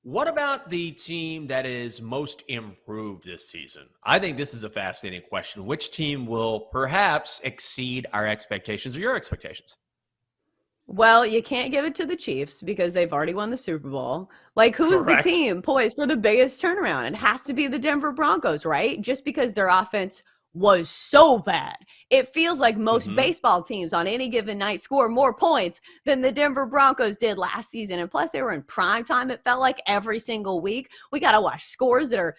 What about the team that is most improved this season? I think this is a fascinating question. Which team will perhaps exceed our expectations or your expectations? Well, you can't give it to the Chiefs because they've already won the Super Bowl. Like, who's the Correct. team poised for the biggest turnaround? It has to be the Denver Broncos, right? Just because their offense was so bad. It feels like most Hmm. baseball teams on any given night score more points than the Denver Broncos did last season. And plus, they were in prime time, it felt like every single week. We got to watch scores that are,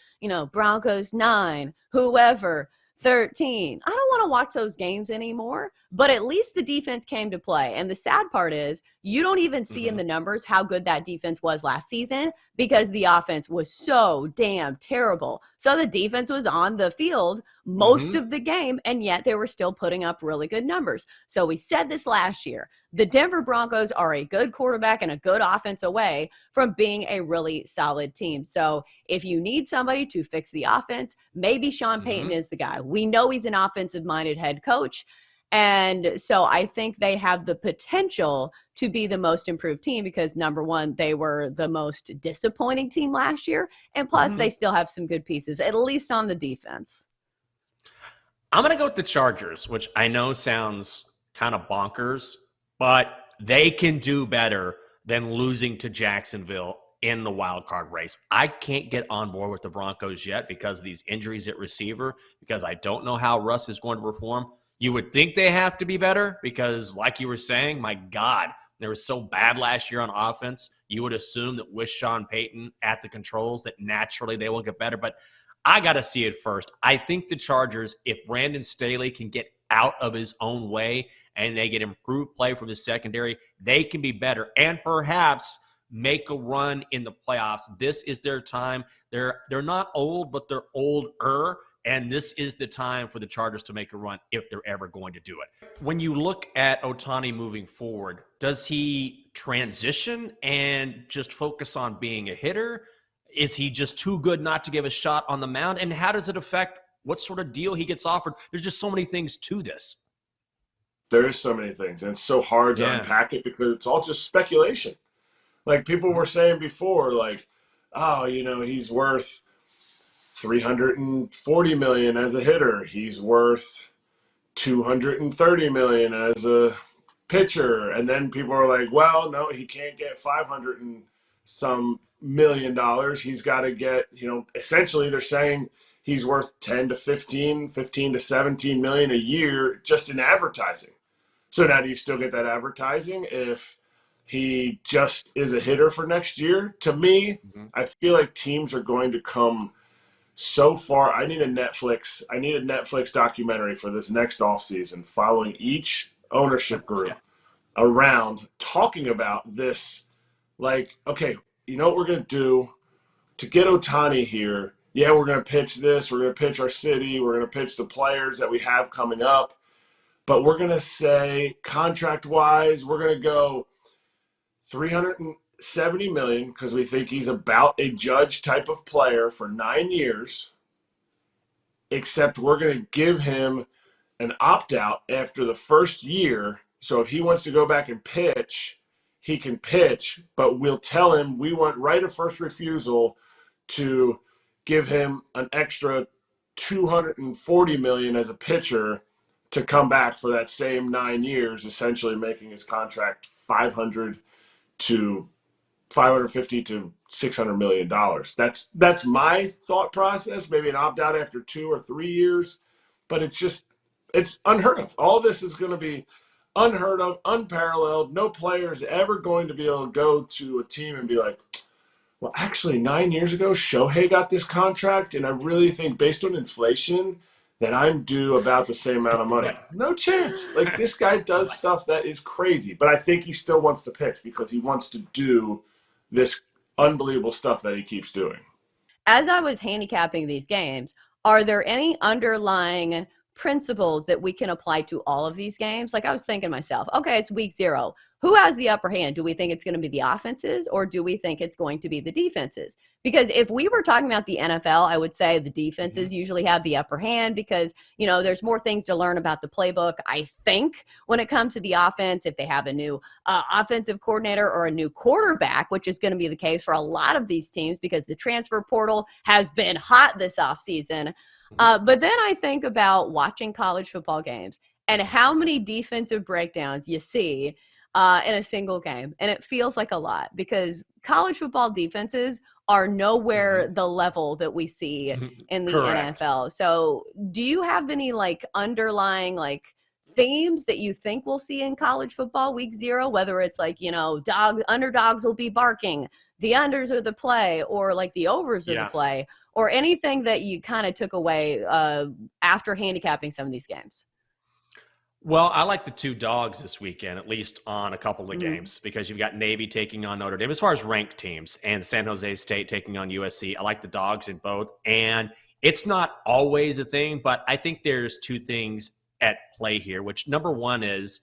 Broncos 9, whoever. 13. I don't want to watch those games anymore, but at least the defense came to play. And the sad part is, you don't even see in Hmm. the numbers how good that defense was last season because the offense was so damn terrible. So the defense was on the field most Hmm. of the game, and yet they were still putting up really good numbers. So we said this last year. The Denver Broncos are a good quarterback and a good offense away from being a really solid team. So if you need somebody to fix the offense, maybe Sean Payton Hmm. is the guy. We know he's an offensive minded head coach. And so I think they have the potential to be the most improved team because number one, they were the most disappointing team last year. And plus, Hmm. they still have some good pieces, at least on the defense. I'm going to go with the Chargers, which I know sounds kind of bonkers, but they can do better than losing to Jacksonville in the wild card race. I can't get on board with the Broncos yet because of these injuries at receiver, because I don't know how Russ is going to perform. You would think they have to be better because, like you were saying, my God, they were so bad last year on offense. You would assume that with Sean Payton at the controls that naturally they will get better. But I got to see it first. I think the Chargers, if Brandon Staley can get out of his own way and they get improved play from the secondary, they can be better and perhaps make a run in the playoffs. This is their time. They're not old, but they're older. And this is the time for the Chargers to make a run if they're ever going to do it. When you look at Ohtani moving forward, does he transition and just focus on being a hitter? Is he just too good not to give a shot on the mound? And how does it affect what sort of deal he gets offered? There's just so many things to this. There is so many things, and it's so hard to Yeah. unpack it because it's all just speculation. Like people were saying before, like, oh, he's worth 340 million as a hitter. He's worth 230 million as a pitcher. And then people are like, well, no, he can't get 500 and some $1 million. He's got to get, essentially they're saying he's worth 10 to 15, 15 to 17 million a year just in advertising. So now do you still get that advertising if he just is a hitter for next year? To me, Mhm. I feel like teams are going to come so far. I need a Netflix documentary for this next offseason following each ownership Yeah. group around talking about this. Like, okay, you know what we're going to do to get Ohtani here? Yeah, we're going to pitch this. We're going to pitch our city. We're going to pitch the players that we have coming up. But we're going to say contract wise, we're going to go 370 million because we think he's about a Judge type of player for 9 years, except we're going to give him an opt out after the first year. So if he wants to go back and pitch, he can pitch, but we'll tell him we want right of first refusal to give him an extra 240 million as a pitcher to come back for that same 9 years, essentially making his contract 550 to $600 million. That's my thought process. Maybe an opt out after 2 or 3 years, but it's unheard of. All this is going to be unheard of, unparalleled. No player is ever going to be able to go to a team and be like, well, actually, 9 years ago, Shohei got this contract, and I really think based on inflation that I'm due about the same amount of money. Right. No chance. Like, this guy does Right. stuff that is crazy, but I think he still wants to pitch because he wants to do this unbelievable stuff that he keeps doing. As I was handicapping these games, are there any underlying principles that we can apply to all of these games? Like I was thinking to myself, okay, it's week 0. who has the upper hand? Do we think it's going to be the offenses, or do we think it's going to be the defenses? Because if we were talking about the NFL, I would say the defenses usually have the upper hand because, there's more things to learn about the playbook, I think, when it comes to the offense. If they have a new offensive coordinator or a new quarterback, which is going to be the case for a lot of these teams because the transfer portal has been hot this offseason. But then I think about watching college football games and how many defensive breakdowns you see in a single game. And it feels like a lot because college football defenses are nowhere the level that we see in the Correct. NFL. So do you have any underlying themes that you think we'll see in college football week 0, whether it's underdogs will be barking, the unders are the play, or the overs are the play, or anything that you kind of took away after handicapping some of these games? Well, I like the 2 dogs this weekend, at least on a couple of games, because you've got Navy taking on Notre Dame as far as ranked teams and San Jose State taking on USC. I like the dogs in both. And it's not always a thing, but I think there's 2 things at play here, which number one is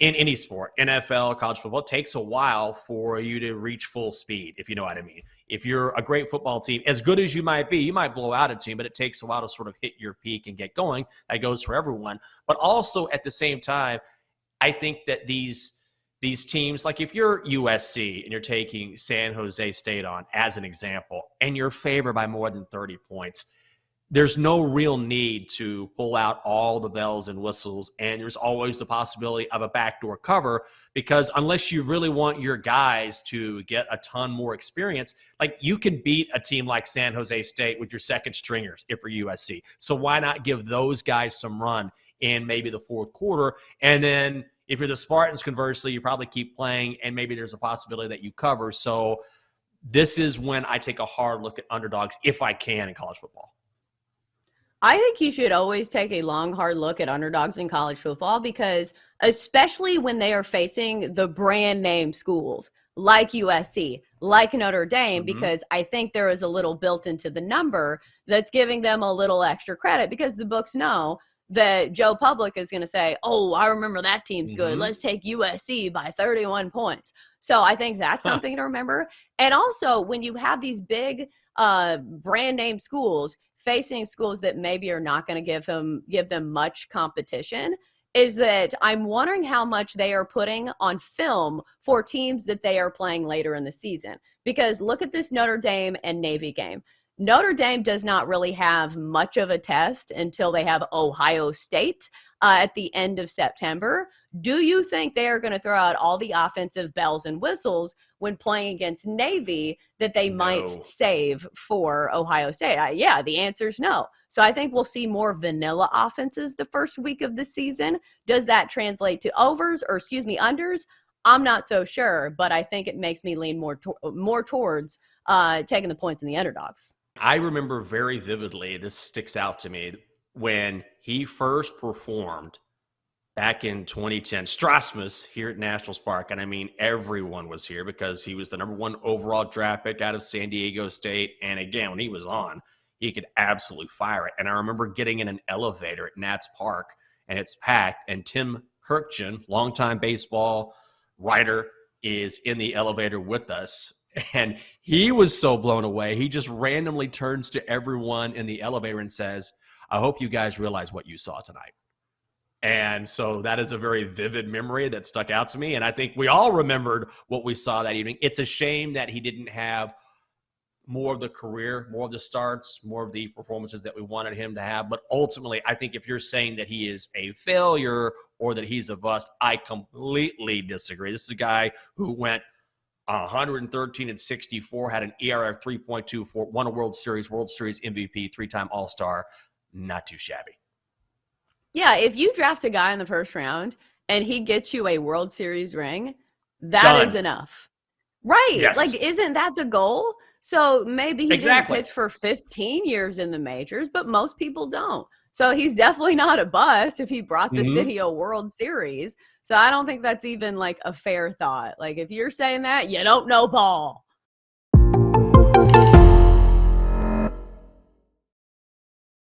in any sport, NFL, college football, it takes a while for you to reach full speed, if you know what I mean. If you're a great football team, as good as you might be, you might blow out a team, but it takes a while to sort of hit your peak and get going. That goes for everyone. But also at the same time, I think that these teams, like if you're USC and you're taking San Jose State on as an example, and you're favored by more than 30 points, there's no real need to pull out all the bells and whistles, and there's always the possibility of a backdoor cover because unless you really want your guys to get a ton more experience, you can beat a team like San Jose State with your second stringers if you're USC. So why not give those guys some run in maybe the fourth quarter? And then if you're the Spartans, conversely, you probably keep playing, and maybe there's a possibility that you cover. So this is when I take a hard look at underdogs if I can in college football. I think you should always take a long, hard look at underdogs in college football because especially when they are facing the brand name schools like USC, like Notre Dame, because I think there is a little built into the number that's giving them a little extra credit because the books know that Joe Public is going to say, oh, I remember that team's good. Let's take USC by 31 points. So I think that's something to remember. And also when you have these big brand name schools facing schools that maybe are not going to give them much competition, is that I'm wondering how much they are putting on film for teams that they are playing later in the season. Because look at this Notre Dame and Navy game. Notre Dame does not really have much of a test until they have Ohio State at the end of September. Do you think they are going to throw out all the offensive bells and whistles when playing against Navy that they might save for Ohio State? Yeah, the answer is no. So I think we'll see more vanilla offenses the first week of the season. Does that translate to unders? I'm not so sure, but I think it makes me lean more towards taking the points in the underdogs. I remember very vividly, this sticks out to me, when he first performed back in 2010, Strasburg here at Nationals Park. And I mean, everyone was here because he was the number 1 overall draft pick out of San Diego State. And again, when he was on, he could absolutely fire it. And I remember getting in an elevator at Nats Park, and it's packed. And Tim Kirkjian, longtime baseball writer, is in the elevator with us. And he was so blown away. He just randomly turns to everyone in the elevator and says, I hope you guys realize what you saw tonight. And so that is a very vivid memory that stuck out to me. And I think we all remembered what we saw that evening. It's a shame that he didn't have more of the career, more of the starts, more of the performances that we wanted him to have. But ultimately, I think if you're saying that he is a failure or that he's a bust, I completely disagree. This is a guy who went 113-64, had an ERA of 3.24, won a World Series MVP, 3-time All-Star. Not too shabby. Yeah, if you draft a guy in the first round and he gets you a World Series ring, that is enough. Right. Yes. Isn't that the goal? So maybe he didn't pitch for 15 years in the majors, but most people don't. So he's definitely not a bust if he brought the city a World Series. So I don't think that's even a fair thought. If you're saying that, you don't know ball.